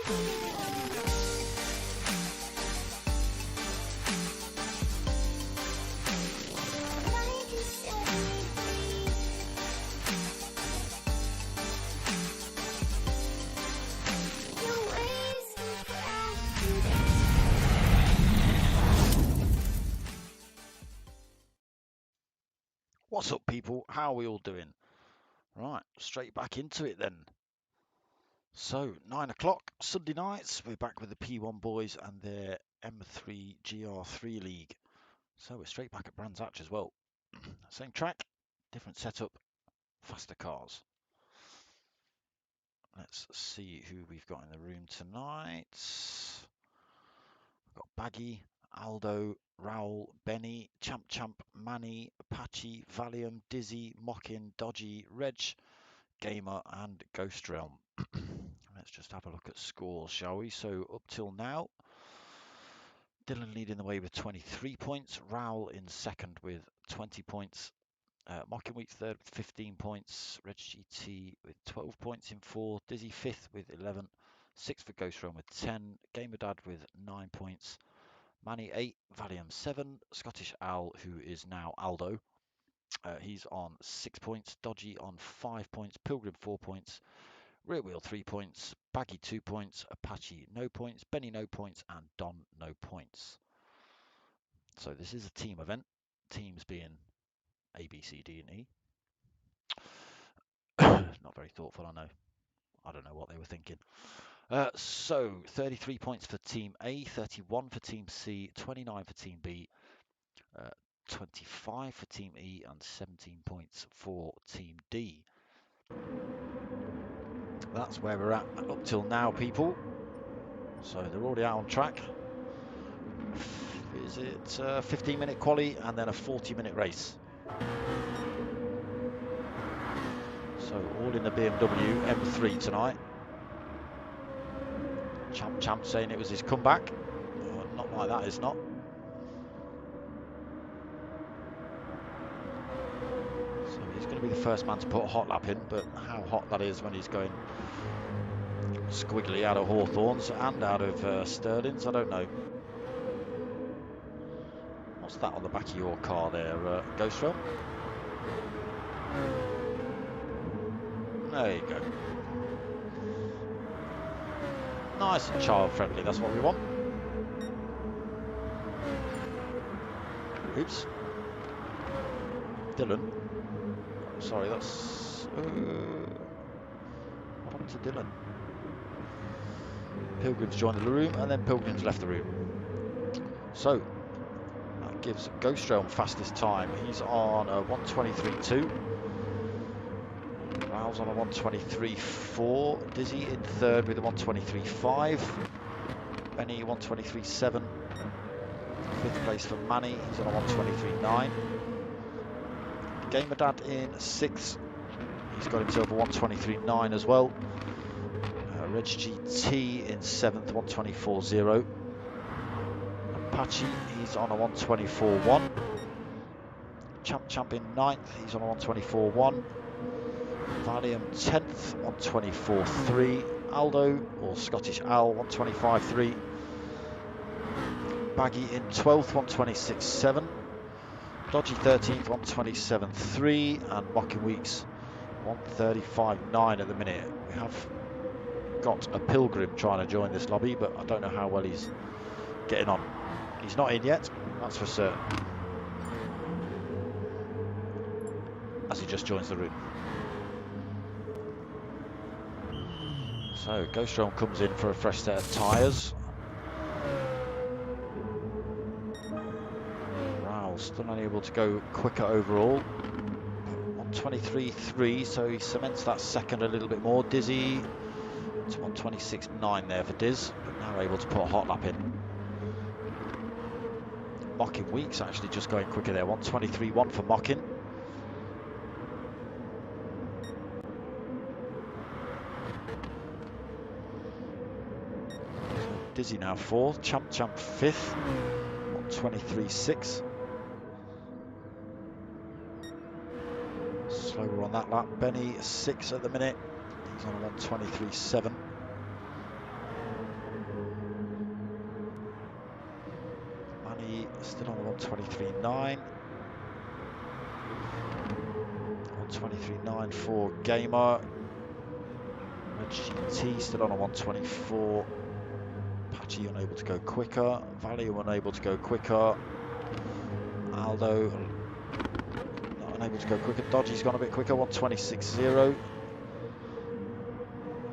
What's up, people? How are we all doing? Right, straight back into it then. So, 9 o'clock, Sunday nights, we're back with the P1 boys and their M3 Gr3 league. So, we're straight back at Brands Hatch as well. Same track, different setup, faster cars. Let's see who we've got in the room tonight. We've got Baggy, Aldo, Raoul, Benny, Champ, Manny, Apache, Valium, Dizzy, Mockin, Dodgy, Reg, Gamer and Ghost Realm. Let's just have a look at scores, shall we? So up till now, Dylan leading the way with 23 points, Raoul in second with 20 points, Mockin Week third with 15 points, Reg GT with 12 points in fourth, Dizzy fifth with 11, sixth for Ghost Realm with 10, Gamer Dad with 9 points, Manny 8, Valium 7, Scottish Owl, who is now Aldo, he's on 6 points, Dodgy on 5 points, Pilgrim 4 points, Rear Wheel 3 points, Baggy 2 points, Apache no points, Benny no points, and Don no points. So this is a team event, teams being A, B, C, D, and E. Not very thoughtful, I know. I don't know what they were thinking. So 33 points for Team A, 31 for Team C, 29 for Team B, 25 for Team E, and 17 points for Team D. That's where we're at up till now, people. So they're already out on track. Is it a 15-minute quali and then a 40-minute race? So all in the BMW M3 tonight. Champ saying it was his comeback. Oh, not like that, it's not. So he's going to be the first man to put a hot lap in, but how hot that is when he's going squiggly out of Hawthorns and out of Sterling's, I don't know. What's that on the back of your car there, Ghost Realm? There you go. Nice and child friendly, that's what we want. Oops. Dylan. Sorry, that's... what happened to Dylan? Pilgrim's joined the room and then Pilgrim's left the room. So, that gives Ghost Realm fastest time. He's on a 1:23.2. Raoul's on a 1:23.4. Dizzy in third with a 1:23.5. Benny 1:23.7. Fifth place for Manny, he's on a 1:23.9. Gamer Dad in sixth. He's got himself a 1:23.9 as well. Reg GT in seventh, 1:24.0. Apache, he's on a 1:24.1. Champ in ninth, he's on a 1:24.1. Valium 10th, 1:24.3. Aldo, or Scottish Owl, 1:25.3. Baggy in 12th, 1:26.7. Dodgy 13th, 1:27.3. And Mockin Weeks, 1:35.9 at the minute. We have got a Pilgrim trying to join this lobby, but I don't know how well he's getting on. He's not in yet, that's for certain, as he just joins the room. So Ghost Realm comes in for a fresh set of tyres. Raoul still unable to go quicker overall. 1:23.3, so he cements that second a little bit more. Dizzy, it's 1:26.9 there for Diz, but now able to put a hot lap in. Mockin Weeks actually just going quicker there, 1:23.1 for Mockin. Dizzy now fourth, Champ fifth, 1:23.6. Slower on that lap. Benny 6 at the minute. He's on a 1:23.7. 123.9. 123.9 for Gamer. Red GT still on a 124. Patchy unable to go quicker. Valium unable to go quicker. Aldo not unable to go quicker. Dodgy's gone a bit quicker, 126.0.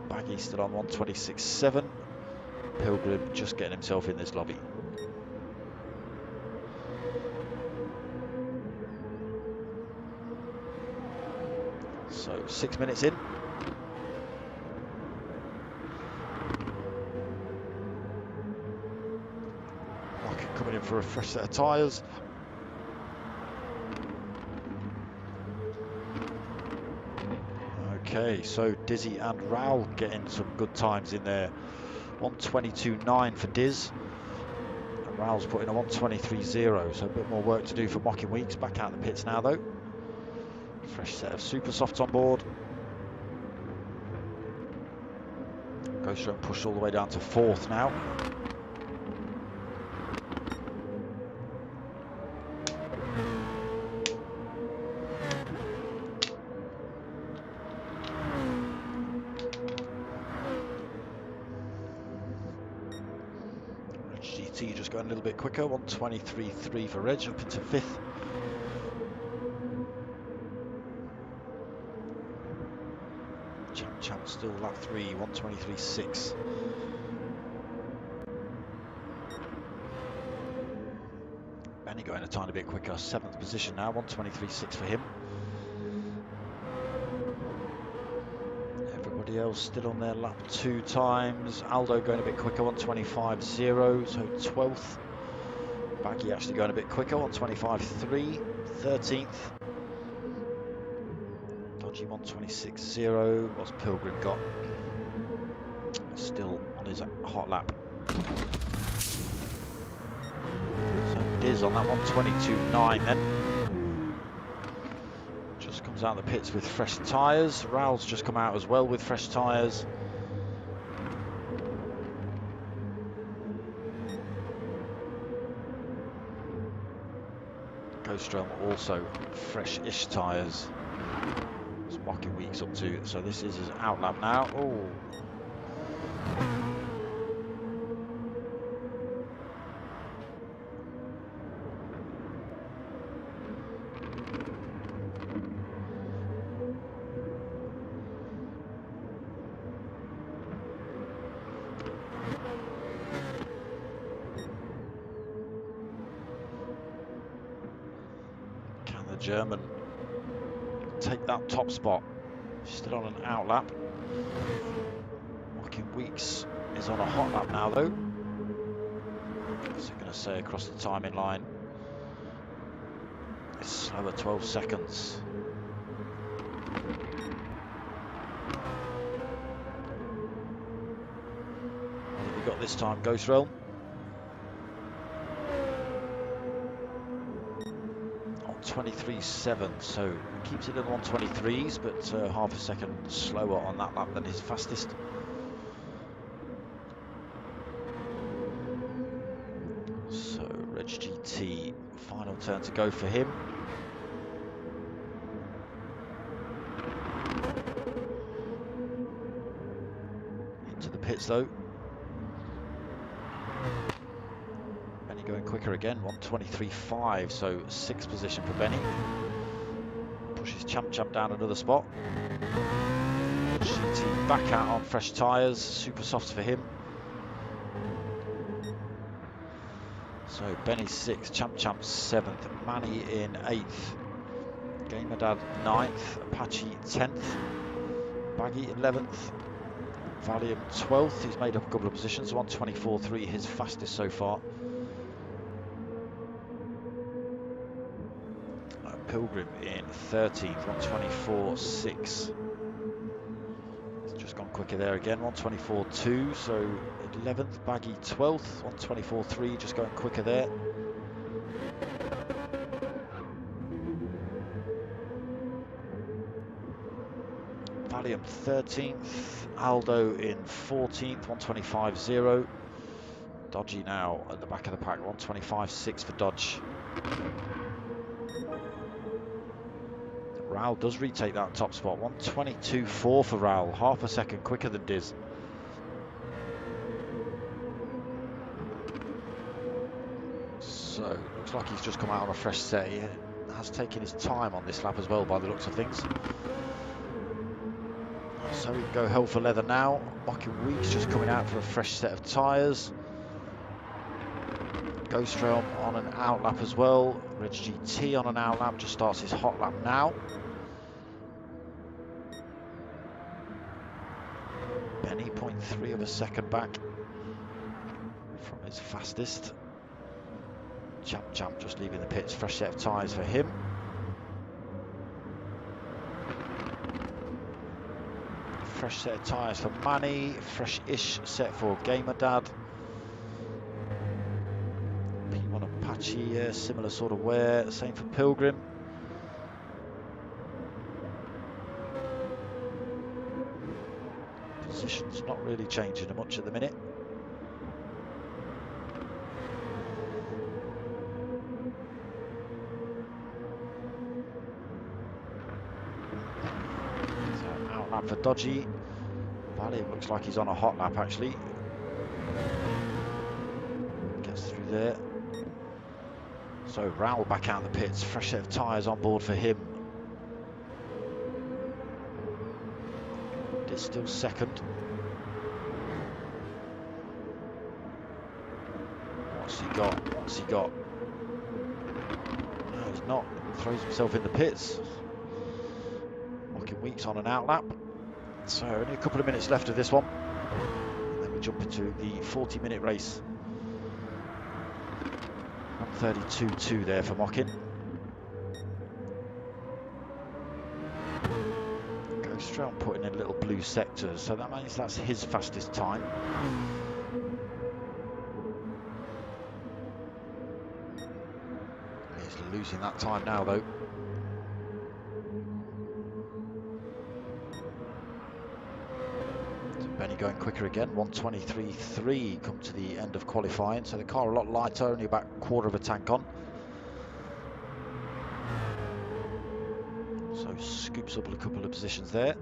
Baggy still on 126.7. Pilgrim just getting himself in this lobby. So 6 minutes in. Rocket coming in for a fresh set of tyres. Okay, so Dizzy and Raoul getting some good times in there. 122.9 for Diz. And Raoul's putting a 123.0, so a bit more work to do for Mocking Weeks. Back out the pits now though. Fresh set of super softs on board. Gr3 pushed all the way down to 4th now. GT just going a little bit quicker, 123.3 for Reg, up into 5th. Champ still lap 3, 123.6. Benny going a tiny bit quicker, 7th position now, 123.6 for him. Everybody else still on their lap 2 times. Aldo going a bit quicker, 125.0, so 12th. Baggy actually going a bit quicker, 125.3, 13th. Dodgy 126.0. What's Pilgrim got? Still on his hot lap. So Diz on that 122.9 then. Just comes out of the pits with fresh tyres. Raoul's just come out as well with fresh tyres. Gr3 also fresh-ish tyres. It's Mocking Weeks up to, so this is his out lap now. Oh. Can the German take that top spot? Still on an out lap. Mocking Weeks is on a hot lap now though. What's it going to say across the timing line? It's slower, 12 seconds. What have we got this time, Gr3? On 23.7, so keeps it in the 123s, but half a second slower on that lap than his fastest. So Reg GT, final turn to go for him. Into the pits though. Benny going quicker again, 123.5, so 6th position for Benny. Pushes Champ down another spot. GT back out on fresh tyres, super softs for him. So Benny 6th, Champ 7th, Manny in 8th, Gamer Dad 9th, Apache 10th, Baggy 11th, Valium 12th. He's made up a couple of positions, 124.3, his fastest so far. Pilgrim in 13th, 124.6. He's just gone quicker there again, 124.2, so 11th, Baggy 12th, 124.3, just going quicker there. Valium 13th, Aldo in 14th, 125.0. Dodgy now at the back of the pack, 125.6 for Dodge. Raul does retake that top spot. 1:22.4 for Raul, half a second quicker than Diz. So, looks like he's just come out on a fresh set. He has taken his time on this lap as well, by the looks of things. So we can go hell for leather now. Mocking Weeks just coming out for a fresh set of tyres. Gr3 on an out lap as well. Reg GT on an out lap, just starts his hot lap now. Benny 0.3 of a second back from his fastest. Champ just leaving the pits, fresh set of tyres for him. Fresh set of tyres for Manny, fresh-ish set for Gamer Dad. P1 Apache, similar sort of wear, same for Pilgrim. Position's not really changing much at the minute. So out lap for Dodgy. Valium looks like he's on a hot lap actually. Gets through there. So Raul back out of the pits, fresh set of tyres on board for him. It's still second. What's he got? What's he got? No, he's not. Throws himself in the pits. Mocking Weeks on an out lap. So only a couple of minutes left of this one. And then we jump into the 40-minute race. 1:32.2 there for Mocking. Gr3 putting in little blue sectors, so that means that's his fastest time. He's losing that time now though. So Benny going quicker again, 1:23.3 come to the end of qualifying, so the car a lot lighter, only about a quarter of a tank on. So scoops up a couple of positions there.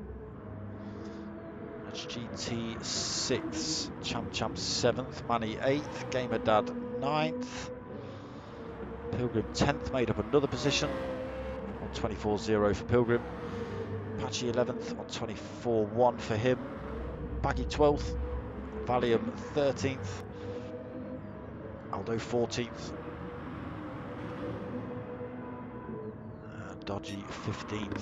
That's GT 6th, Champ 7th, Manny 8th, Gamer Dad 9th. Pilgrim 10th made up another position on 24.0 for Pilgrim. Apache 11th on 24.1 for him. Baggy 12th, Valium 13th, Aldo 14th. Dodgy 15th.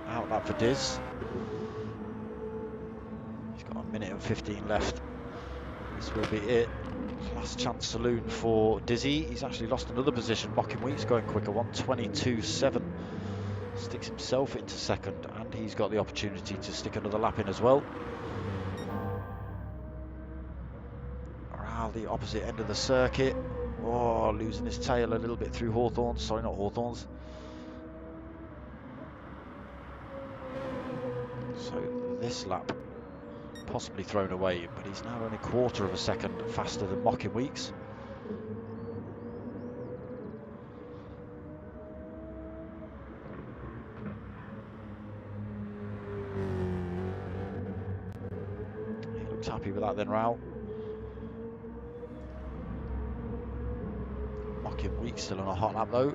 Out lap for Diz. He's got a minute and 15 left. This will be it. Last chance saloon for Dizzy. He's actually lost another position. Mocking Weeks going quicker, 1:22.7. Sticks himself into second, and he's got the opportunity to stick another lap in as well. Around the opposite end of the circuit. Oh, losing his tail a little bit through Hawthorns. Sorry, not Hawthorns. So this lap possibly thrown away, but he's now only a quarter of a second faster than Mocking Weeks. He looks happy with that then, Raul. Mocking Weeks still on a hot lap though.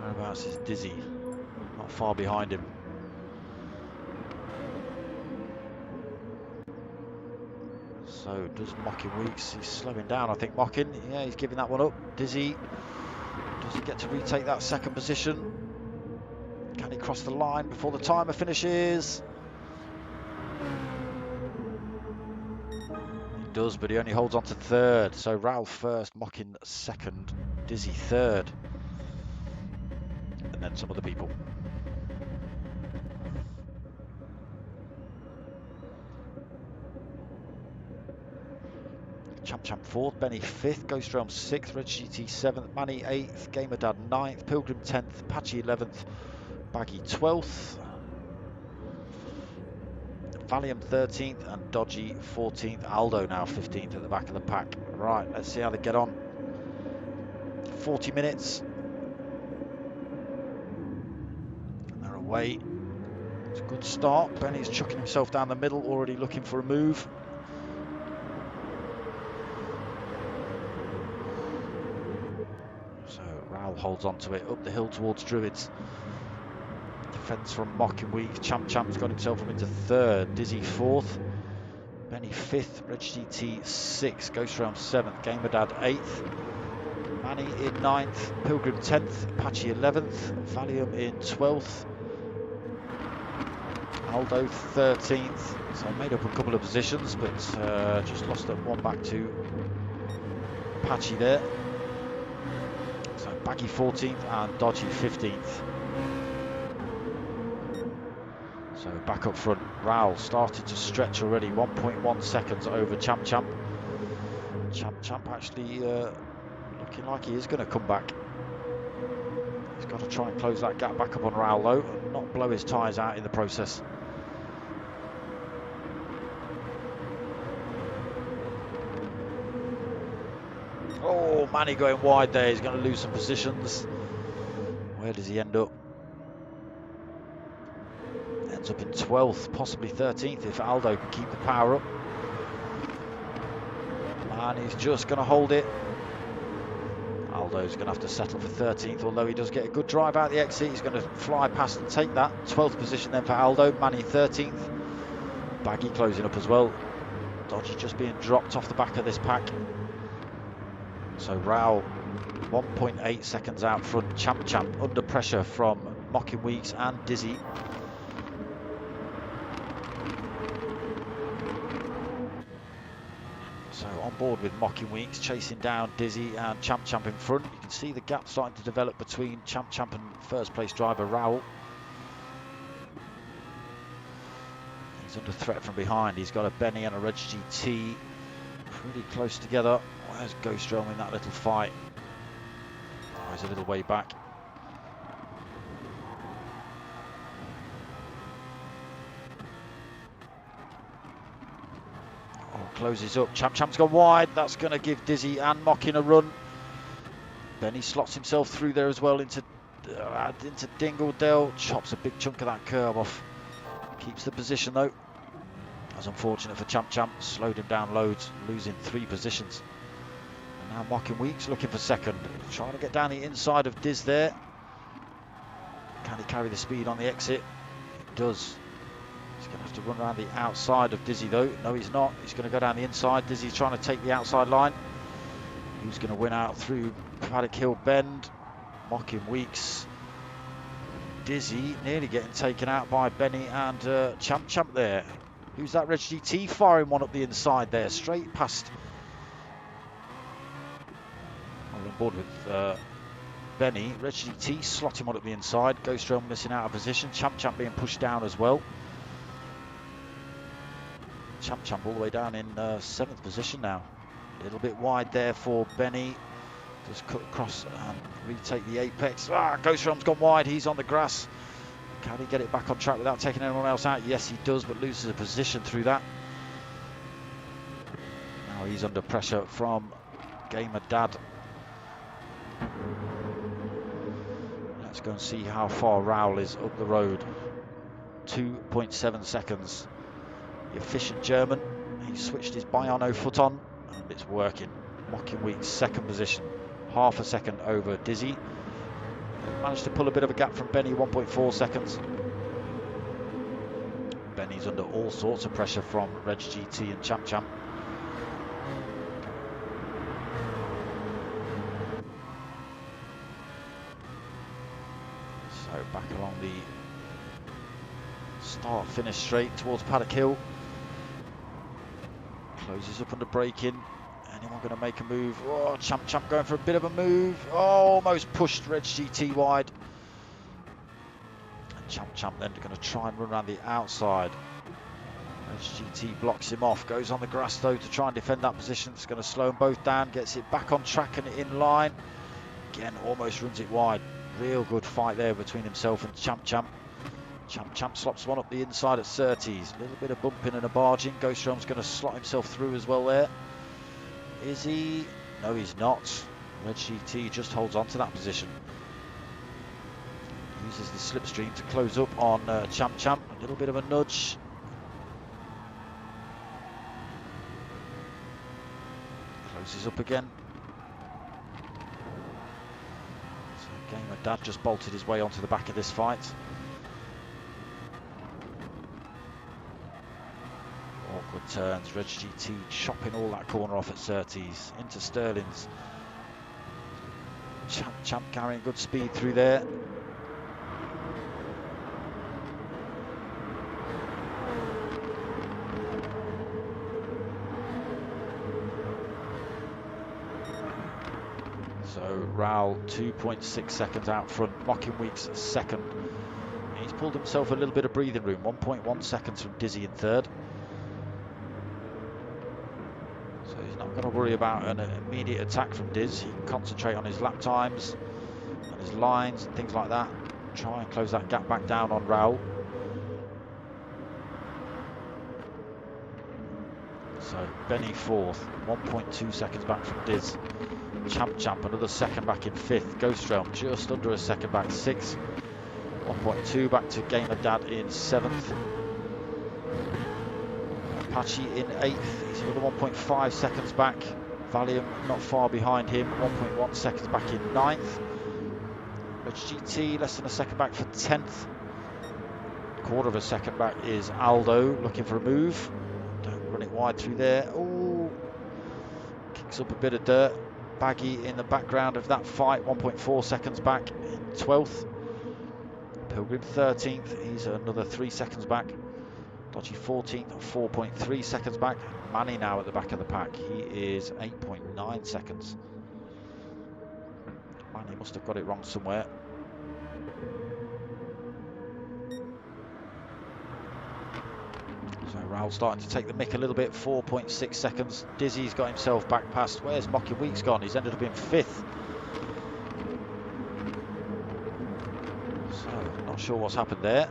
Whereabouts is Dizzy? Not far behind him. So does Mocking Weeks, he's slowing down I think Mocking, yeah he's giving that one up. Dizzy, does he get to retake that second position? Can he cross the line before the timer finishes? He does, but he only holds on to third. So Raul first, Mocking second, Dizzy third. And then some other people. Champ Champ 4th, Benny 5th, Ghost Realm 6th, Red GT 7th, Manny 8th, Gamer Dad 9th, Pilgrim 10th, Apache 11th, Baggy 12th, Valium 13th and Dodgy 14th. Aldo now 15th at the back of the pack. Right, let's see how they get on. 40 minutes. And they're away. It's a good start. Benny's chucking himself down the middle, already looking for a move. So Raoul holds on to it up the hill towards Druids. Defence from Mocking Week. Champ Champ's got himself up into 3rd. Dizzy 4th. Benny 5th. Red GT 6th. Ghost Realm 7th. Gamer Dad 8th. Manny in 9th. Pilgrim 10th. Apache 11th. Valium in 12th. Aldo 13th. So I made up a couple of positions, but just lost that one back to Apache there. So Baggy 14th and Dodgy 15th. So back up front, Raoul started to stretch already, 1.1 seconds over Champ Champ. Champ Champ actually looking like he is going to come back. He's got to try and close that gap back up on Raoul though, and not blow his tyres out in the process. Oh, Manny going wide there, he's going to lose some positions. Where does he end up? Ends up in 12th, possibly 13th if Aldo can keep the power up. And he's just going to hold it. Aldo's going to have to settle for 13th, although he does get a good drive out the exit. He's going to fly past and take that. 12th position then for Aldo. Manny 13th. Baggy closing up as well. Dodgy just being dropped off the back of this pack. So Raoul 1.8 seconds out front. Champ Champ under pressure from Mocking Weeks and Dizzy. So on board with Mocking Weeks, chasing down Dizzy and Champ Champ in front. You can see the gap starting to develop between Champ Champ and first place driver Raoul. He's under threat from behind. He's got a Benny and a Reg GT pretty close together. Where's Ghost Realm in that little fight? Oh, he's a little way back. Closes up. Champ Champ's gone wide. That's going to give Dizzy and Mocking a run. Benny slots himself through there as well into Dingledale. Chops a big chunk of that curb off. Keeps the position though. That's unfortunate for Champ Champ. Slowed him down loads, losing 3 positions. And now Mocking Weeks looking for second. Trying to get down the inside of Diz there. Can he carry the speed on the exit? It does. He's going to have to run around the outside of Dizzy though. No, he's not. He's going to go down the inside. Dizzy's trying to take the outside line. Who's going to win out through Paddock Hill Bend? Mocking Weeks. Dizzy nearly getting taken out by Benny and Champ Champ there. Who's that Reg GT firing one up the inside there? Straight past. We're on board with Benny. Reg GT slotting one up the inside. Ghost Realm missing out of position. Champ Champ being pushed down as well. Champ Champ all the way down in 7th position now. A little bit wide there for Benny. Just cut across and retake the apex. Ghost Realm's gone wide. He's on the grass. Can he get it back on track without taking anyone else out? Yes, he does, but loses a position through that. Now he's under pressure from Gamer Dad. Let's go and see how far Raoul is up the road. 2.7 seconds. The efficient German, he switched his Biano foot on and it's working. Mocking Weeks 2nd position, half a second over Dizzy. Managed to pull a bit of a gap from Benny, 1.4 seconds. Benny's under all sorts of pressure from Reg GT and Champ Champ. So back along the start-finish straight towards Paddock Hill. Closes up under braking. Anyone going to make a move? Oh, Champ Champ going for a bit of a move. Oh, almost pushed Reg GT wide. And Champ Champ then going to try and run around the outside. GT blocks him off, goes on the grass though to try and defend that position. It's going to slow them both down, gets it back on track and in line. Again, almost runs it wide. Real good fight there between himself and Champ. Champ slops one up the inside at Surtees. A little bit of bumping and a barging. Ghostrom's going to slot himself through as well there. Is he? No, he's not. Red GT just holds on to that position. Uses the slipstream to close up on Champ. A little bit of a nudge. Closes up again. So Gamer Dad just bolted his way onto the back of this fight. Awkward turns. Red GT chopping all that corner off at Surtees into Sterling's. Champ carrying good speed through there. So Raul 2.6 seconds out front. Mocking Weeks second. He's pulled himself a little bit of breathing room. 1.1 seconds from Dizzy in third. So he's not going to worry about an immediate attack from Diz. He can concentrate on his lap times and his lines and things like that. Try and close that gap back down on Raul. So Benny fourth, 1.2 seconds back from Diz. Champ another second back in fifth. Ghost Realm just under a second back, sixth. 1.2 back to Gamer Dad in seventh. Apache in eighth. He's another 1.5 seconds back. Valium not far behind him. 1.1 seconds back in ninth. Red GT less than a second back for 10th. Quarter of a second back is Aldo looking for a move. Don't run it wide through there. Oh, kicks up a bit of dirt. Baggy in the background of that fight, 1.4 seconds back in 12th. Pilgrim 13th, he's another 3 seconds back. Dodgy 14th, 4.3 seconds back. Manny now at the back of the pack, he is 8.9 seconds. Manny must have got it wrong somewhere. So Raul starting to take the mick a little bit, 4.6 seconds. Dizzy's got himself back past. Where's Mocking Weeks gone? He's ended up in 5th. So, not sure what's happened there.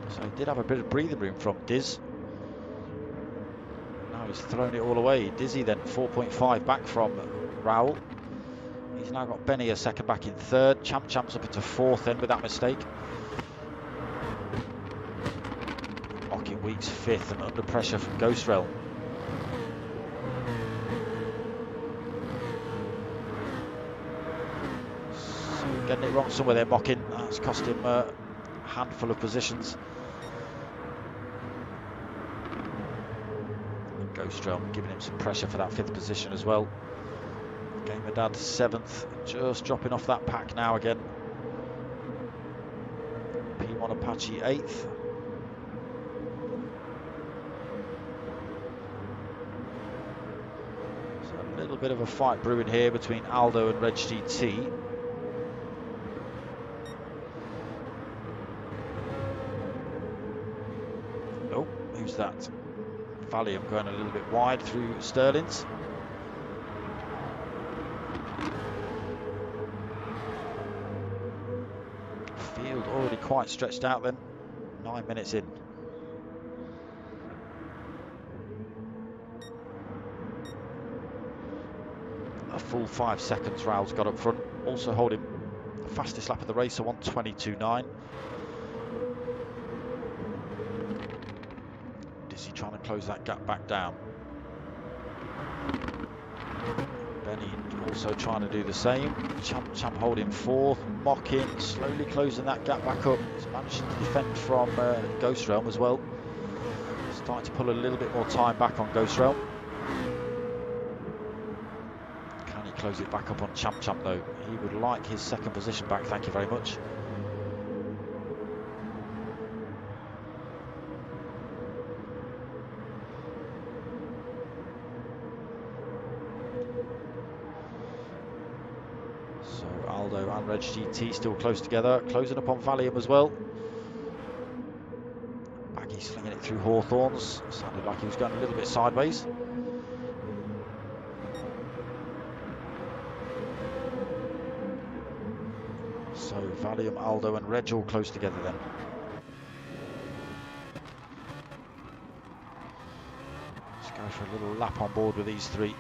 So he did have a bit of breathing room from Diz. Now he's thrown it all away. Dizzy then 4.5 back from Raul. He's now got Benny a second back in third. Champ's up into fourth then with that mistake. Mocking Weeks fifth and under pressure from Ghost Realm. So getting it wrong somewhere there, Mocking. That's cost him a handful of positions. Ghost Realm giving him some pressure for that 5th position as well. Gamer Dad 7th, just dropping off that pack now again. P1 Apache 8th. So a little bit of a fight brewing here between Aldo and Reg GT. Oh, who's that? Valium going a little bit wide through Sterling's. Field already quite stretched out then, 9 minutes in. A full 5 seconds Raul's got up front, also holding the fastest lap of the race, a 1:22.9. Dizzy trying to close that gap back down. Benny also trying to do the same. Champ holding fourth, Mocking, slowly closing that gap back up. He's managing to defend from Ghost Realm as well. Starting to pull a little bit more time back on Ghost Realm. Can he close it back up on Champ though? He would like his 2nd position back, thank you very much. So Aldo and Reg GT still close together, closing up on Valium as well. through Hawthorns. Sounded like he was going a little bit sideways. So Valium, Aldo and Reg all close together then. Let's go for a little lap on board with these three.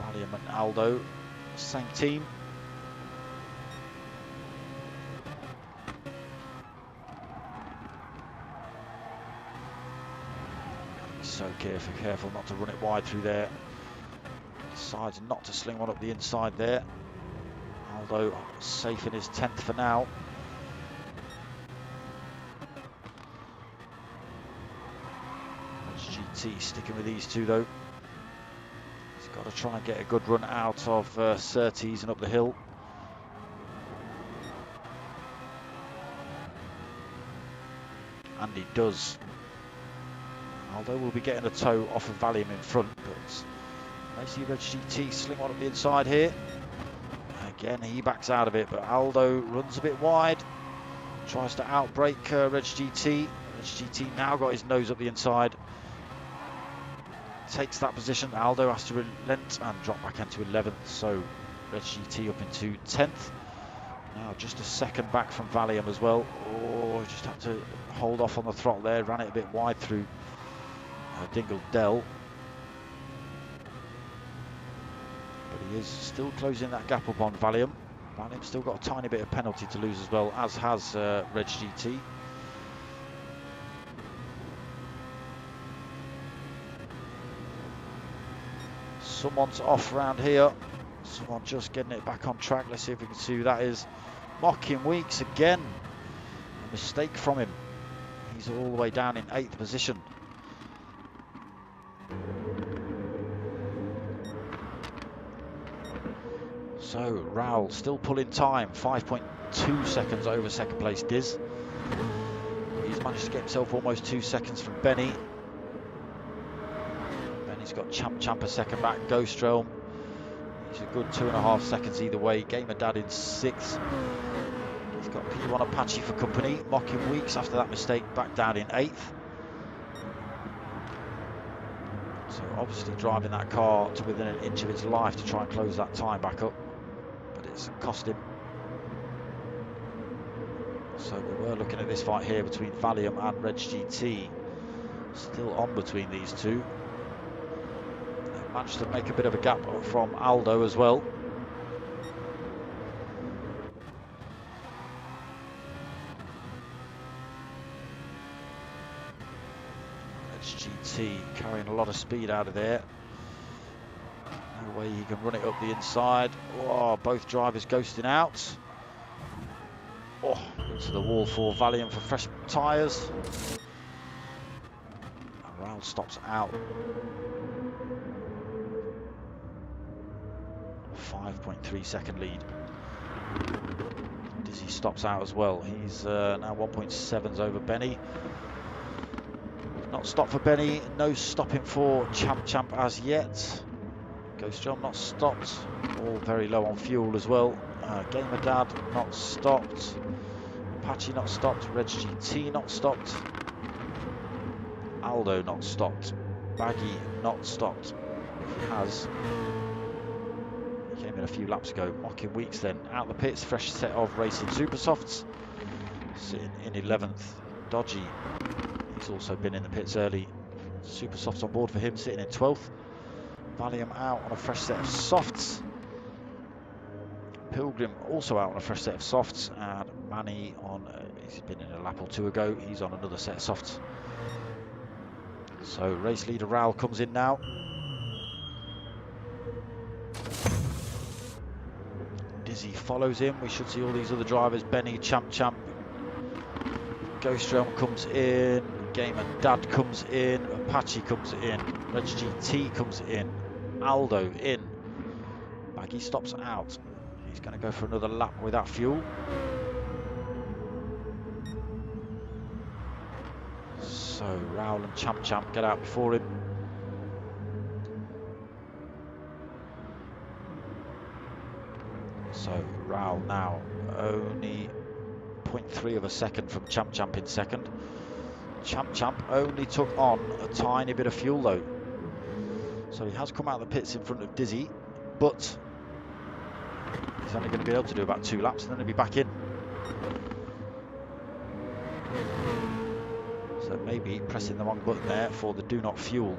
Valium and Aldo, same team. So careful not to run it wide through there. Decides not to sling one up the inside there. Aldo safe in his 10th for now. GT sticking with these two though. He's got to try and get a good run out of Surtees and up the hill. And he does. Aldo will be getting a toe off of Valium in front, but Macy Reg GT sling one up the inside here. Again, he backs out of it, but Aldo runs a bit wide. Tries to outbrake Reg GT. Reg GT now got his nose up the inside. Takes that position. Aldo has to relent and drop back into 11th. So Reg GT up into 10th. Now just a second back from Valium as well. Oh, just had to hold off on the throttle there. Ran it a bit wide through Dingle Dell. But he is still closing that gap up on Valium. Valium's still got a tiny bit of penalty to lose as well, as has Reg GT. Someone's off around here. Someone just getting it back on track. Let's see if we can see who that is. Mocking Weeks again. A mistake from him. He's all the way down in 8th position. So Raoul still pulling time. 5.2 seconds over second place Diz. He's managed to get himself almost 2 seconds from Benny. Benny's got Champ a second back. Ghost Realm. He's a good 2.5 seconds either way. Gamer Dad in 6th. He's got P1 Apache for company. Mocking Weeks after that mistake back down in 8th. So obviously driving that car to within an inch of its life to try and close that time back up. But it's cost him. So we were looking at this fight here between Valium and Reg GT. Still on between these two. They managed to make a bit of a gap from Aldo as well. Reg GT carrying a lot of speed out of there. No way he can run it up the inside. Oh, both drivers ghosting out. Oh, into the wall for Valium for fresh tyres. Raoul stops out. 5.3 second lead. Dizzy stops out as well. He's now 1.7s over Benny. Not stopped for Benny. No stopping for Champ as yet. Ghost Realm not stopped. All very low on fuel as well. Gamer Dad not stopped. Apache not stopped. Reg GT not stopped. Aldo not stopped. Baggy not stopped. He has. He came in a few laps ago. Mocking Weeks then out the pits. Fresh set of racing super softs. Sitting in 11th. Dodgy. He's also been in the pits early. Super softs on board for him. Sitting in 12th. Valium out on a fresh set of softs. Pilgrim also out on a fresh set of softs, and Manny on, he's been in a lap or two ago, he's on another set of softs. So race leader Raoul comes in now. Dizzy follows him. We should see all these other drivers. Benny, Champ. Ghost Realm comes in. Gamer Dad comes in. Apache comes in. Reg GT comes in. Aldo in. Baggy stops out. He's going to go for another lap without fuel. So Raoul and Champ get out before him. So Raoul now only 0.3 of a second from Champ in second. Champ only took on a tiny bit of fuel though. So he has come out of the pits in front of Dizzy, but he's only going to be able to do about 2 laps and then he'll be back in. So maybe pressing the wrong button there for the do not fuel.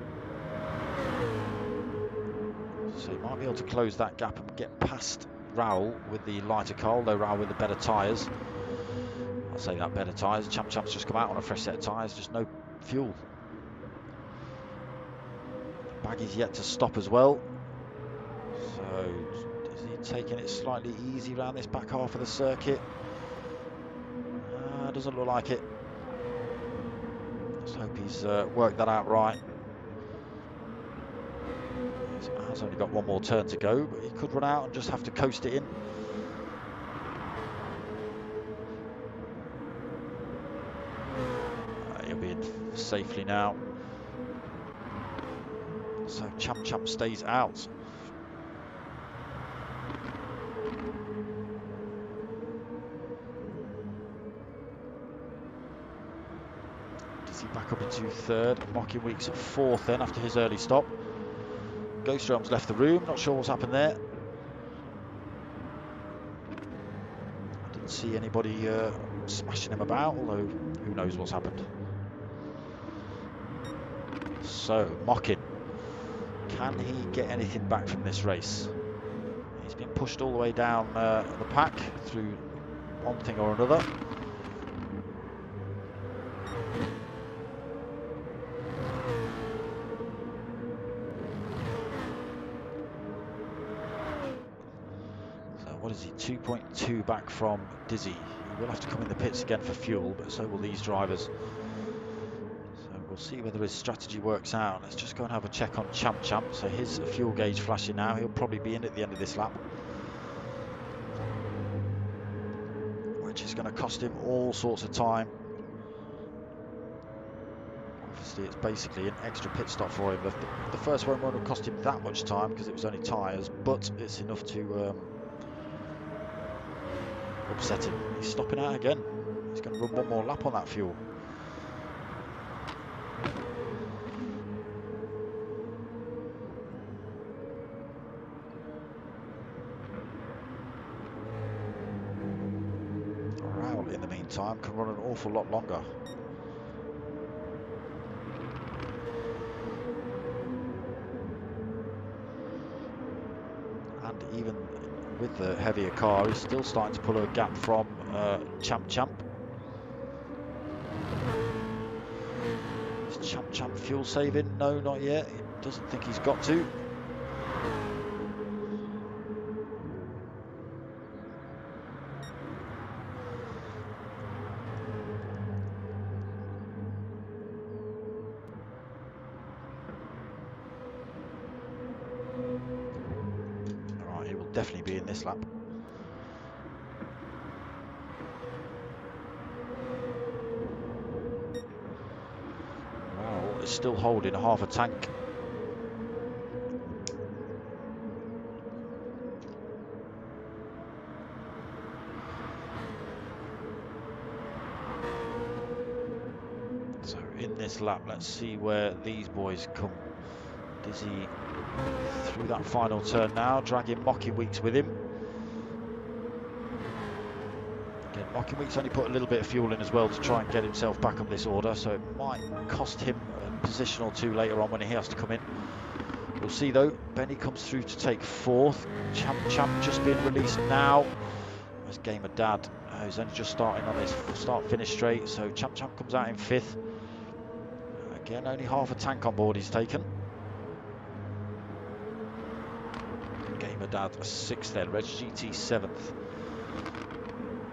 So he might be able to close that gap and get past Raoul with the lighter car, although Raoul with the better tyres. I'll say that better tyres. Champ's just come out on a fresh set of tyres, just no fuel. Baggy's yet to stop as well. So is he taking it slightly easy around this back half of the circuit? Doesn't look like it. Let's hope he's worked that out right. He has only got one more turn to go, but he could run out and just have to coast it in. He'll be in safely now. So Champ stays out. Does he back up into 3rd? Mocking Weeks at 4th then after his early stop. Gr3's left the room, not sure what's happened there. I didn't see anybody smashing him about, although who knows what's happened. So, Mocking. Can he get anything back from this race? He's been pushed all the way down the pack through one thing or another. So what is he? 2.2 back from Dizzy. He will have to come in the pits again for fuel, but so will these drivers. We'll see whether his strategy works out. Let's just go and have a check on Champ. So his fuel gauge flashing now. He'll probably be in at the end of this lap, which is going to cost him all sorts of time. Obviously, it's basically an extra pit stop for him. The first one won't have cost him that much time because it was only tyres, but it's enough to upset him. He's stopping out again. He's going to run one more lap on that fuel. In the meantime, can run an awful lot longer. And even with the heavier car, he's still starting to pull a gap from Champ. Is Champ fuel saving? No, not yet. He doesn't think he's got to. Definitely be in this lap. Wow, it's still holding half a tank. So in this lap, let's see where these boys come. Dizzy through that final turn now, dragging Mocking Weeks with him. Again, Mocking Weeks only put a little bit of fuel in as well to try and get himself back up this order, so it might cost him a position or two later on when he has to come in. We'll see though. Benny comes through to take 4th. Champ just being released now. There's Gamer Dad. He's only just starting on his start-finish straight, so Champ comes out in 5th. Again, only half a tank on board he's taken. Dad 6th then, Reg GT 7th.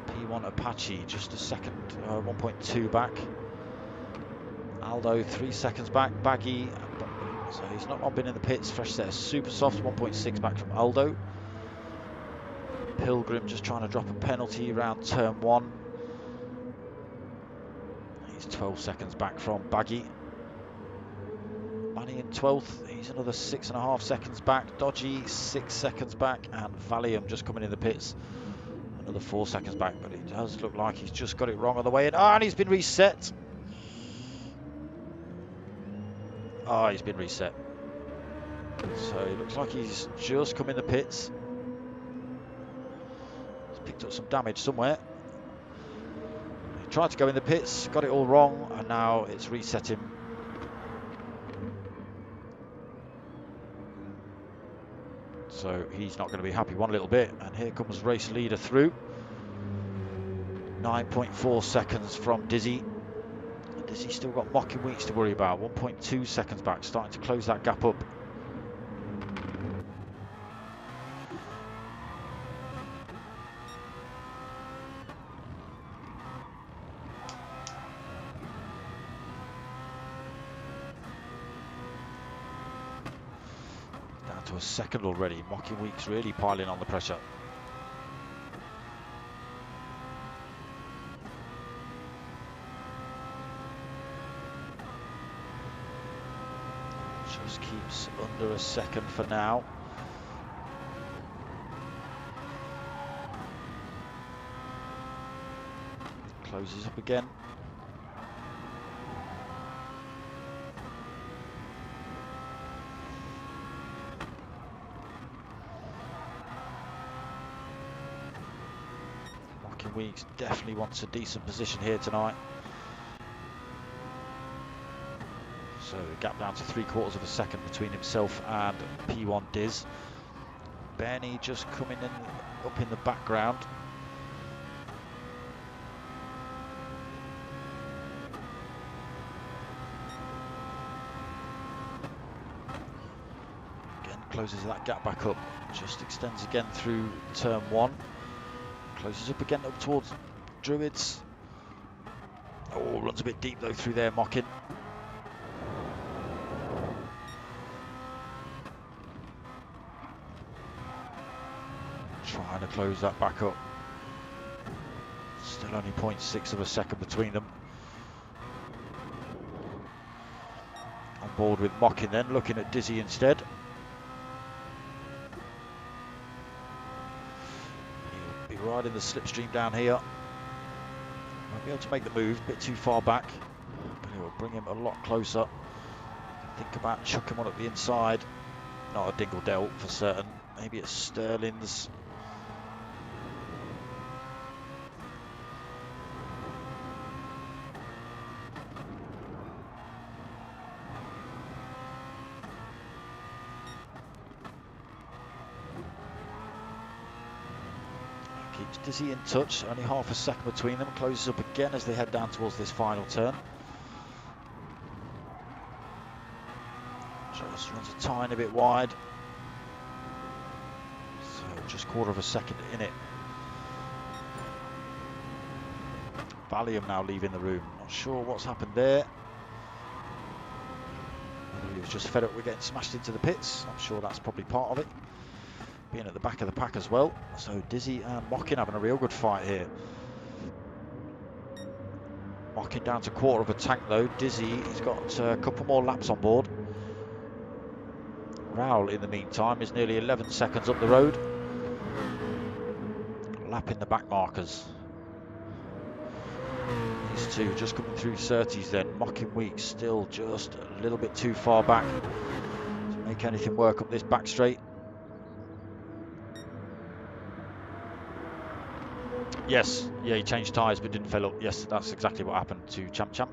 P1 Apache just a second, 1.2 back. Aldo 3 seconds back. Baggy, so he's not long been in the pits. Fresh set of super softs, 1.6 back from Aldo. Pilgrim just trying to drop a penalty around turn 1. He's 12 seconds back from Baggy. Manny in 12th, he's another 6.5 seconds back. Dodgy 6 seconds back, and Valium just coming in the pits, another 4 seconds back. But it does look like he's just got it wrong on the way in. Oh, and he's been reset. Oh, he's been reset. So it looks like he's just come in the pits. He's picked up some damage somewhere. He tried to go in the pits, got it all wrong, and now it's reset him. So he's not going to be happy one little bit. And here comes race leader through. 9.4 seconds from Dizzy. Dizzy's still got Mocking Weeks to worry about. 1.2 seconds back, starting to close that gap up. Down to a second already. Mocking Weeks really piling on the pressure. Just keeps under a second for now. Closes up again. Mocking Weeks definitely wants a decent position here tonight. So the gap down to 3/4 of a second between himself and P1 Diz. Benny just coming in up in the background. Again, closes that gap back up. Just extends again through turn 1. Closes up again up towards Druids. Oh, runs a bit deep though through there, Mocking. Trying to close that back up. Still only 0.6 of a second between them. On board with Mocking then, looking at Dizzy instead. He'll be riding the slipstream down here. Won't be able to make the move, a bit too far back. But it will bring him a lot closer. Think about chucking one at the inside. Not a Dingle Delt for certain. Maybe it's Sterling's. Keeps Dizzy in touch, only half a second between them. Closes up again as they head down towards this final turn. Just runs a tiny bit wide. So just 1/4 of a second in it. Valium now leaving the room. Not sure what's happened there. Whether he was just fed up with getting smashed into the pits. I'm sure that's probably part of it. Being at the back of the pack as well. So Dizzy and Mocking having a real good fight here. Mocking down to 1/4 of a tank though. Dizzy, he's got a couple more laps on board. Raoul in the meantime is nearly 11 seconds up the road. Lapping the back markers. These two just coming through Surtees then. Mocking Weeks still just a little bit too far back to make anything work up this back straight. Yes, yeah, he changed tyres but didn't fill up. Yes, that's exactly what happened to Champ Champ.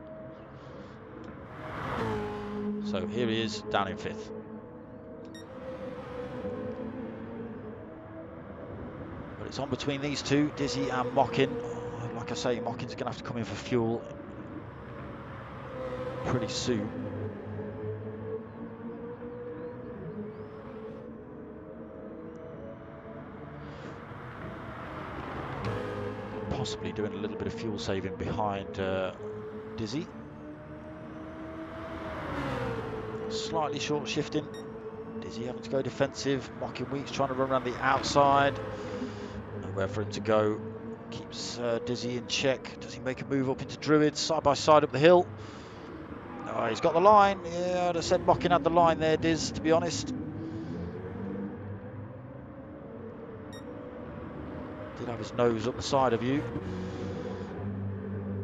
So here he is, down in 5th. But it's on between these two, Dizzy and Mocking. Like I say, Mocking's going to have to come in for fuel pretty soon. Possibly doing a little bit of fuel saving behind Dizzy. Slightly short shifting. Dizzy having to go defensive. Mocking Weeks trying to run around the outside. Nowhere for him to go. Keeps Dizzy in check. Does he make a move up into Druids? Side by side up the hill. Oh, he's got the line. Yeah, I'd have said Mocking had the line there, Diz, to be honest. Did have his nose up the side of you.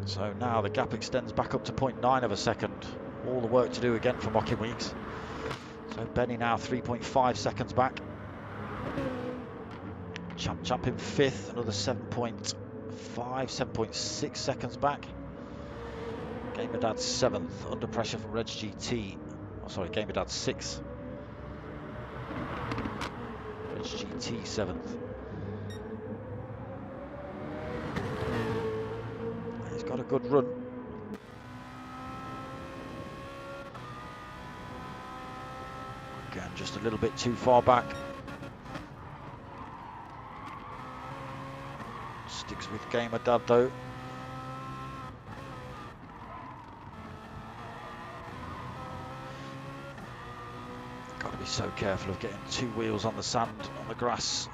So now the gap extends back up to 0.9 of a second. all the work to do again for Mocking Weeks. So Benny now 3.5 seconds back. Champ in 5th, another 7.5, 7.6 seconds back. Gamer Dad 7th, under pressure from Reg GT. Oh, sorry, Gamer Dad 6th. Reg GT 7th. He's got a good run. Again, just a little bit too far back. Sticks with Gamer Dad though. Got to be so careful of getting 2 wheels on the sand, on the grass.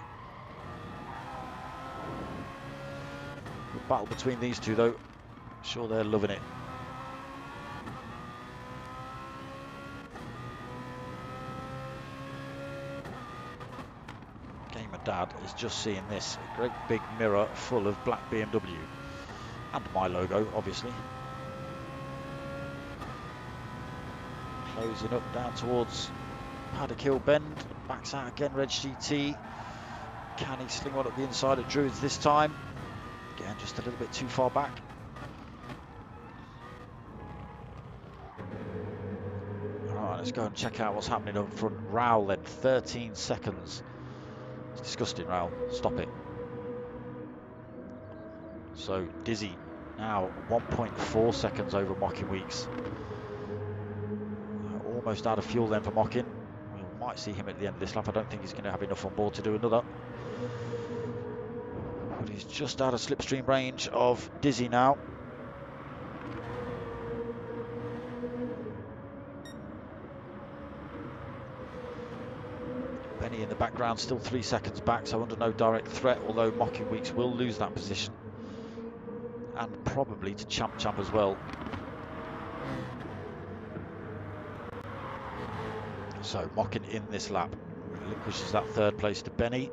Good battle between these two though. Sure they're loving it. Gamer Dad is just seeing this great big mirror full of black BMW. And my logo, obviously. Closing up down towards Paddock Hill Bend. Backs out again, Reg GT. Can he sling one up the inside at Druids this time? Again, just a little bit too far back. Alright, let's go and check out what's happening up front. Raoul then, 13 seconds. It's disgusting, Raoul. Stop it. So, Dizzy now 1.4 seconds over Mocking Weeks. Almost out of fuel then for Mocking. We might see him at the end of this lap. I don't think he's going to have enough on board to do another. But he's just out of slipstream range of Dizzy now. Benny in the background, still 3 seconds back, so under no direct threat, although Mocking Weeks will lose that position. And probably to Champ as well. So Mocking in this lap relinquishes that 3rd place to Benny.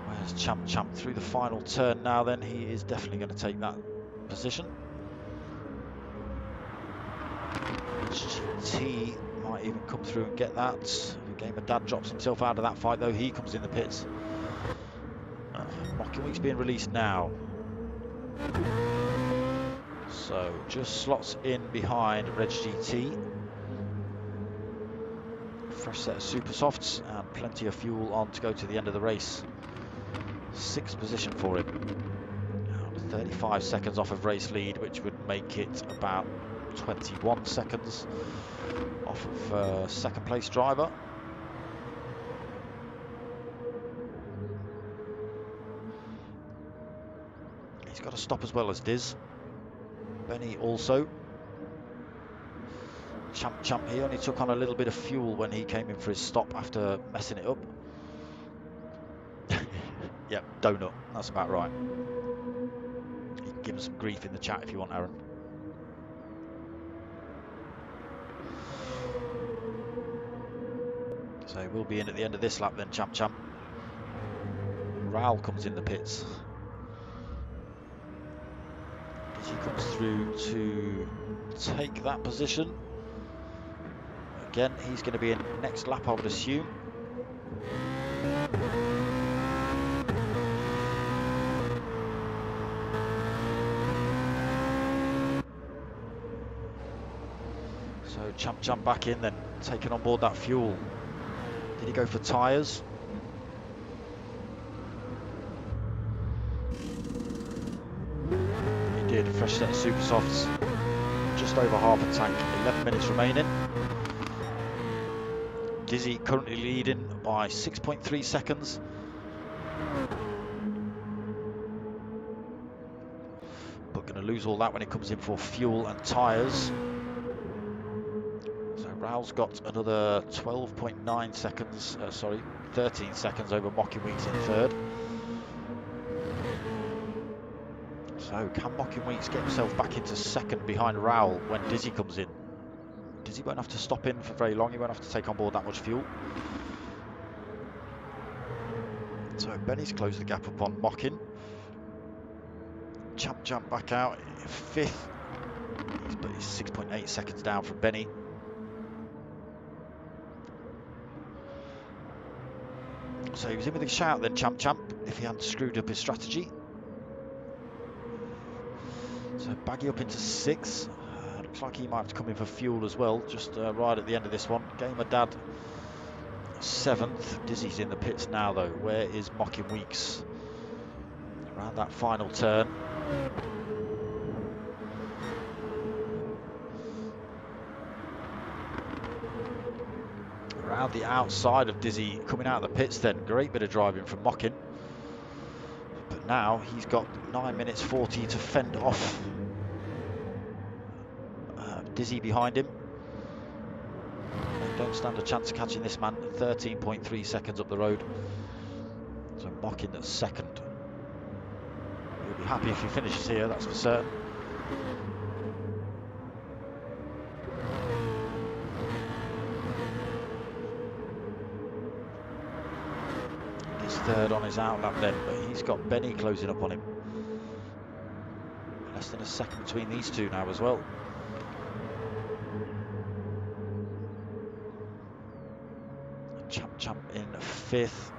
Where's Champ through the final turn now then? He is definitely going to take that position. GT might even come through and get that. Gamer Dad drops himself out of that fight though. He comes in the pits. Mocking Weeks being released now. So just slots in behind Reg GT. Fresh set of super softs and plenty of fuel on to go to the end of the race. 6th position for him. And 35 seconds off of race lead, which would make it about 21 seconds off of 2nd place driver. He's got to stop as well as Diz. Benny also. Champ, he only took on a little bit of fuel when he came in for his stop after messing it up. Yep, donut, that's about right. You can give him some grief in the chat if you want, Aaron. So we'll be in at the end of this lap then, Champ. Raoul comes in the pits. As he comes through to take that position. Again, he's going to be in next lap, I would assume. So Champ back in then, taking on board that fuel. Did he go for tyres? He did, fresh set of super softs. Just over half a tank, 11 minutes remaining. Dizzy currently leading by 6.3 seconds. But going to lose all that when it comes in for fuel and tyres. So Raoul's got another 12.9 seconds, 13 seconds over Mocking Weeks in 3rd. So can Mocking Weeks get himself back into 2nd behind Raoul when Dizzy comes in? Dizzy won't have to stop in for very long, he won't have to take on board that much fuel. So Benny's closed the gap upon Mocking. Champ back out, 5th, But he's 6.8 seconds down from Benny. So he was in with a shout then, Champ Champ, if he hadn't screwed up his strategy. So Baggy up into 6. Looks like he might have to come in for fuel as well, just right at the end of this one. Gamer Dad 7th. Dizzy's in the pits now though. Where is Mocking Weeks? Around that final turn. Around the outside of Dizzy, coming out of the pits then. Great bit of driving from Mocking. But now he's got 9 minutes 40 to fend off Dizzy behind him. They don't stand a chance of catching this man. 13.3 seconds up the road. So Mocking at 2nd. He'll be happy if he finishes here, that's for certain. He's 3rd on his outlap then, but he's got Benny closing up on him. Less than a second between these two now as well. Champ Champ in 5th.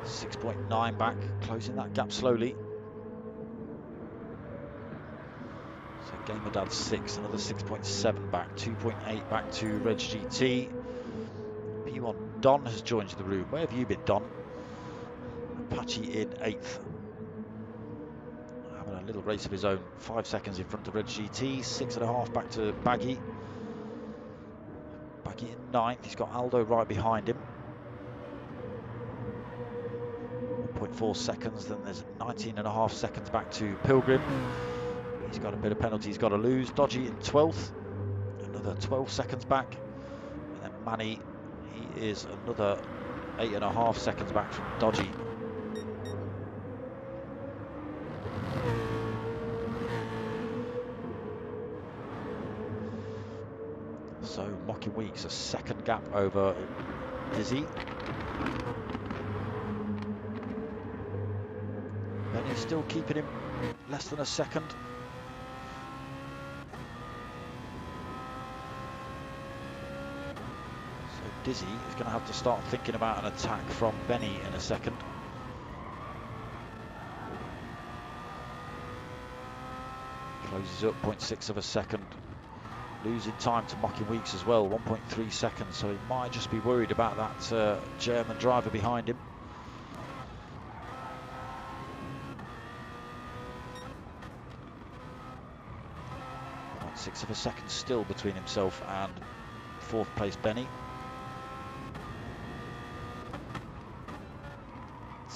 6.9 back, closing that gap slowly. So Gamer Dad 6, another 6.7 back, 2.8 back to Reg GT. P1 Don has joined the room. Where have you been, Don? Apache in 8th. Having a little race of his own. 5 seconds in front of Reg GT, 6.5 back to Baggy. Baggy in 9th, he's got Aldo right behind him. 1.4 seconds, then there's 19.5 seconds back to Pilgrim. He's got a bit of penalty he's got to lose. Dodgy in 12th, another 12 seconds back. And then Manny, he is another 8.5 seconds back from Dodgy. So Mocking Weeks, a 2nd gap over Dizzy. Benny's still keeping him less than a second. So Dizzy is going to have to start thinking about an attack from Benny in a second. Closes up 0.6 of a second. Losing time to Mocking Weeks as well, 1.3 seconds. So he might just be worried about that German driver behind him. 0.6 of a second still between himself and 4th place Benny.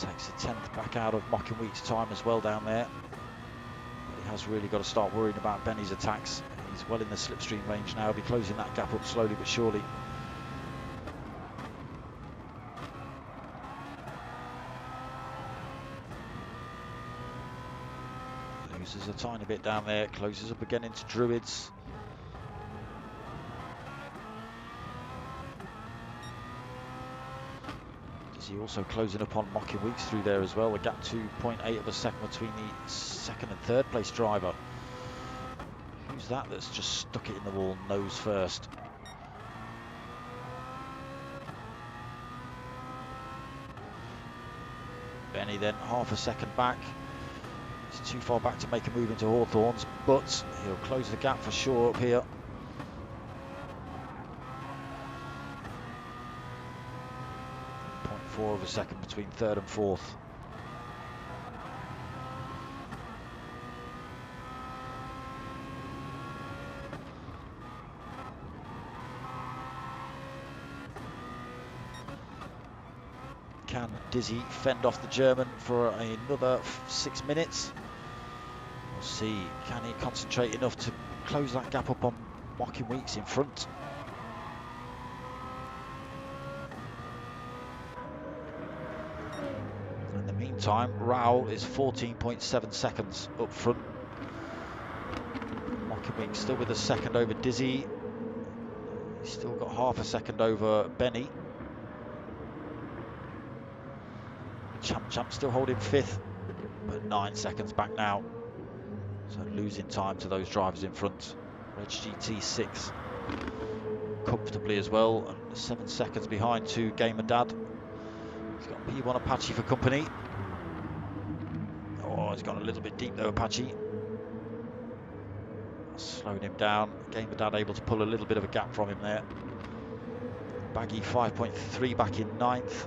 Takes a 10th back out of Mocking Weeks' time as well down there. But he has really got to start worrying about Benny's attacks. He's well in the slipstream range now. He'll be closing that gap up slowly but surely. Loses a tiny bit down there, closes up again into Druids. Dizzy also closing up on Mocking Weeks through there as well. A gap 2.8 of a second between the 2nd and 3rd place driver. Who's that that's just stuck it in the wall nose first? Benny then half a second back. He's too far back to make a move into Hawthorns, but he'll close the gap for sure up here. .4 of a second between 3rd and 4th. Can Dizzy fend off the German for another 6 minutes? We'll see. Can he concentrate enough to close that gap up on Mocking Weeks in front? In the meantime, Raoul is 14.7 seconds up front. Mocking Weeks still with a second over Dizzy. He's still got half a second over Benny. Champ Champ still holding 5th, but 9 seconds back now. So losing time to those drivers in front. Reg GT6 comfortably as well, and 7 seconds behind to Gamer Dad. He's got P1 Apache for company. Oh, he's gone a little bit deep though, Apache. Slowing him down. Gamer Dad able to pull a little bit of a gap from him there. Baggy 5.3 back in 9th.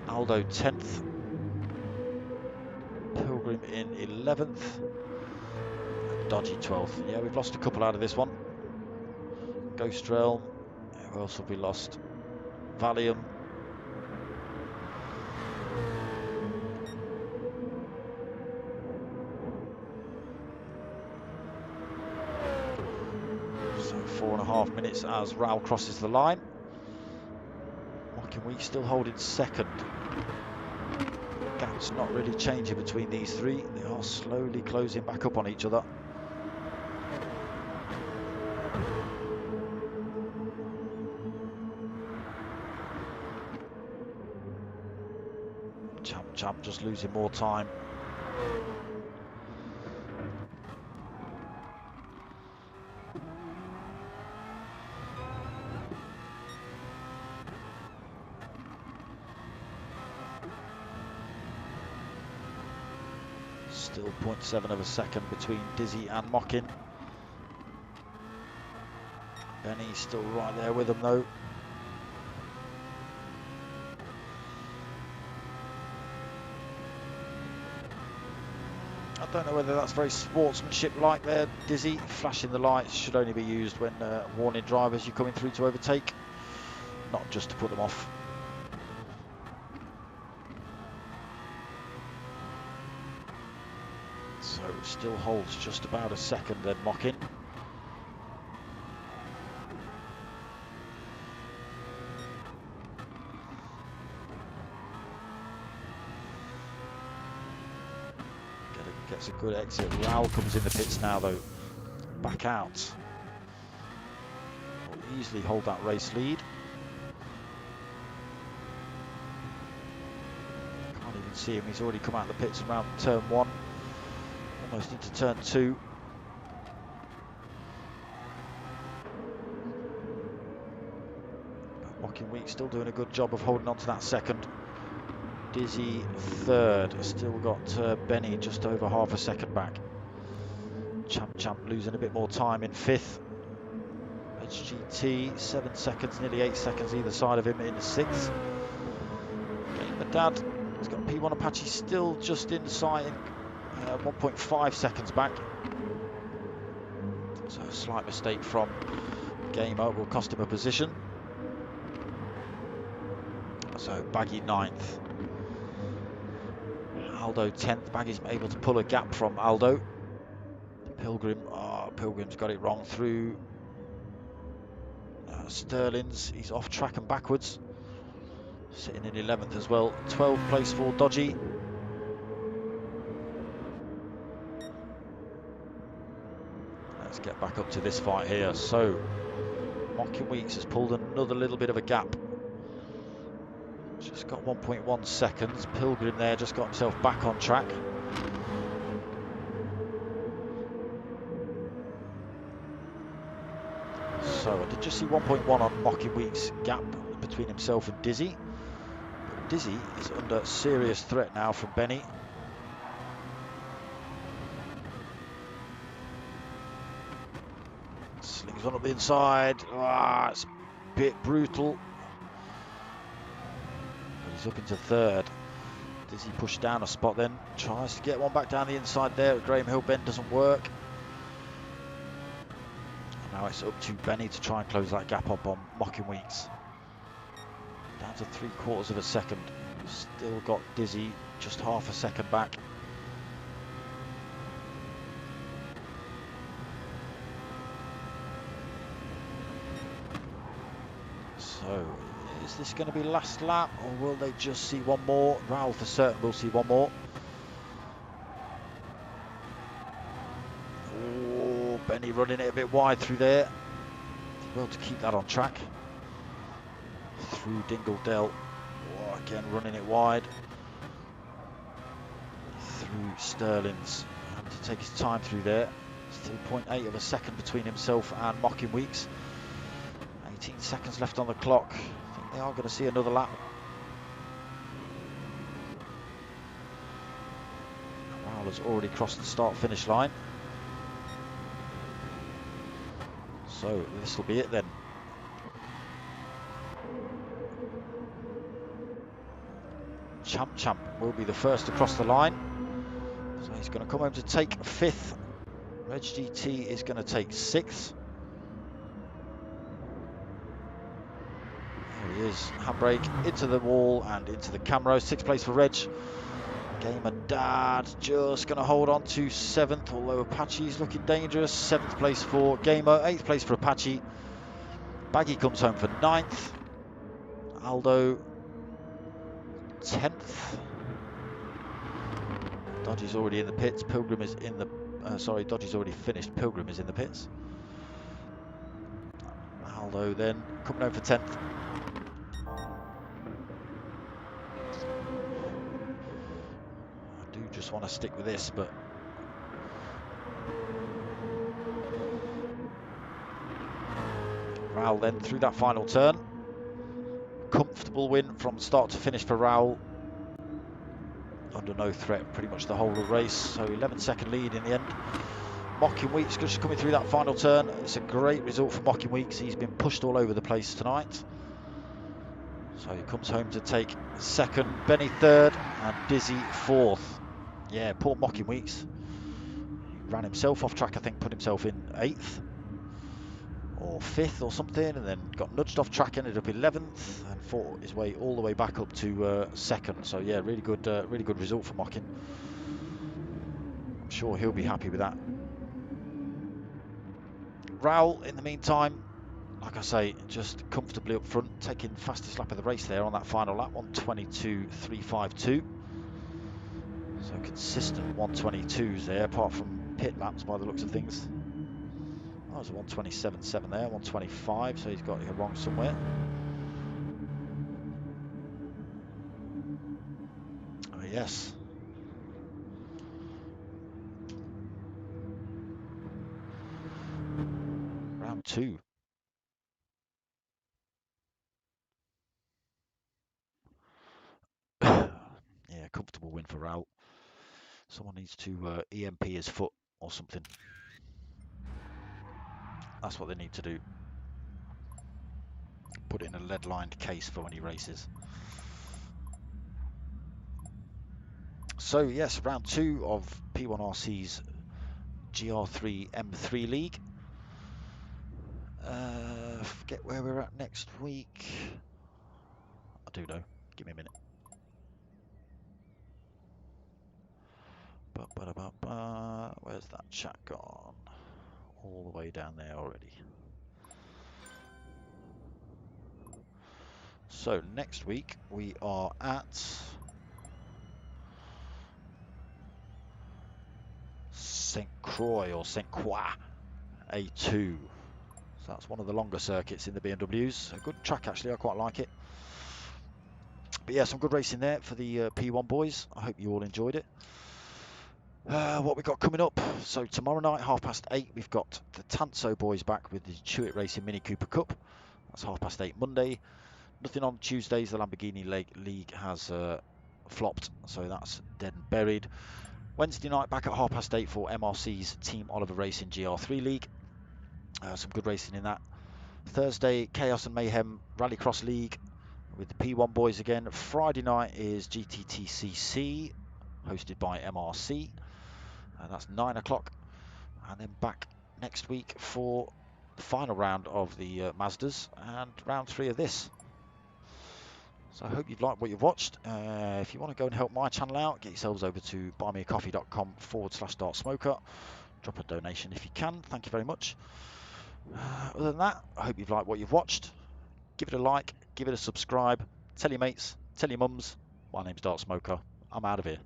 Aldo 10th. Pilgrim in 11th. And Dodgy 12th. Yeah, we've lost a couple out of this one. Ghost Realm. Who else have we lost? Valium. So 4.5 minutes as Raoul crosses the line. Mocking Week still holding second. Gap's not really changing between these three. They are slowly closing back up on each other. Champ just losing more time. Still 0.7 of a second between Dizzy and Mockin. Benny's still right there with them though. I don't know whether that's very sportsmanship-like there, Dizzy. Flashing the lights should only be used when warning drivers you're coming through to overtake, not just to put them off. So still holds just about a second then Mockin. Gets a good exit. Raoul comes in the pits now though. Back out. Will easily hold that race lead. Can't even see him. He's already come out of the pits around turn 1. Almost into turn 2. But Mocking Week still doing a good job of holding on to that second. Dizzy third. Still got Benny just over half a second back. Champ losing a bit more time in 5th. HGT 7 seconds, nearly 8 seconds either side of him in 6th. Gamer Dad has got P1 Apache still just inside, 1.5 seconds back. So a slight mistake from Gamer will cost him a position. So Baggy 9th. Aldo 10th. Baggy's able to pull a gap from Aldo. Pilgrim's got it wrong through Sterling's. He's off track and backwards. Sitting in 11th as well. 12th place for Dodgy. Let's get back up to this fight here. So, Mocking Weeks has pulled another little bit of a gap. Just got 1.1 seconds. Pilgrim there just got himself back on track. So I did just see 1.1 on Mocking Week's gap between himself and Dizzy. But Dizzy is under serious threat now from Benny. Slings one up the inside. It's a bit brutal. But he's up into 3rd. Dizzy pushed down a spot then. Tries to get one back down the inside there. Graham Hill bend doesn't work. Now it's up to Benny to try and close that gap up on Mocking Weeks. Down to 3/4 of a second. Still got Dizzy just half a second back. So, is this going to be last lap or will they just see one more? Raoul for certain will see one more. Benny running it a bit wide through there. Well to keep that on track. Through Dingle Dell. Again running it wide. Through Sterling's. And to take his time through there. It's 3.8 of a second between himself and Mocking Weeks. 18 seconds left on the clock. I think they are going to see another lap. Raul has already crossed the start-finish line. So this will be it then. Champ will be the first to cross the line. So he's going to come home to take 5th. Reg GT is going to take 6th. There he is. Handbrake into the wall and into the camera. 6th place for Reg. Gamer Dad just going to hold on to 7th, although Apache's looking dangerous. 7th place for Gamer. 8th place for Apache. Baggy comes home for 9th. Aldo 10th. Dodgy's already in the pits. Pilgrim is in the... Dodgy's already finished. Pilgrim is in the pits. Aldo then coming home for 10th. I do just want to stick with this, but... Raul then through that final turn. Comfortable win from start to finish for Raul. Under no threat pretty much the whole of the race. So 11-second lead in the end. Mocking Weeks just coming through that final turn. It's a great result for Mocking Weeks. He's been pushed all over the place tonight. So he comes home to take 2nd, Benny 3rd and Dizzy 4th. Yeah, poor Mocking Weeks. He ran himself off track, I think, put himself in 8th or 5th or something, and then got nudged off track, ended up 11th and fought his way all the way back up to 2nd. So yeah, really good result for Mocking. I'm sure he'll be happy with that. Raul, in the meantime, like I say, just comfortably up front, taking the fastest lap of the race there on that final lap, 1:22.352. So consistent 1:22s there, apart from pit laps by the looks of things. Oh, there's a 1:27.7 there, 1:25, so he's got it wrong somewhere. Oh, yes. Round 2. Yeah, comfortable win for Raul. Someone needs to EMP his foot or something. That's what they need to do. Put it in a lead-lined case for when he races. So yes, round 2 of P1RC's Gr3 M3 League. Forget where we're at next week. I do know. Give me a minute. Where's that chat gone? All the way down there already. So next week we are at St. Croix or St. Croix A2. So that's one of the longer circuits in the BMWs. A good track actually, I quite like it. But yeah, some good racing there for the P1 boys. I hope you all enjoyed it. What we got coming up? So tomorrow night, 8:30, we've got the Tanso boys back with the Chewit Racing Mini Cooper Cup. That's 8:30 Monday. Nothing on Tuesdays. The Lamborghini League has flopped, so that's dead and buried. Wednesday night back at 8:30 for MRC's Team Oliver Racing GR3 League. Some good racing in that. Thursday, Chaos and Mayhem Rallycross League with the P1 boys again. Friday night is GTTCC hosted by MRC. That's 9 o'clock. And then back next week for the final round of the Mazdas and round 3 of this. So I hope you've liked what you've watched. If you want to go and help my channel out, get yourselves over to buymeacoffee.com/dartsmoker. Drop a donation if you can. Thank you very much. Other than that, I hope you've liked what you've watched. Give it a like, give it a subscribe. Tell your mates, tell your mums. My name's Dartsmoker. I'm out of here.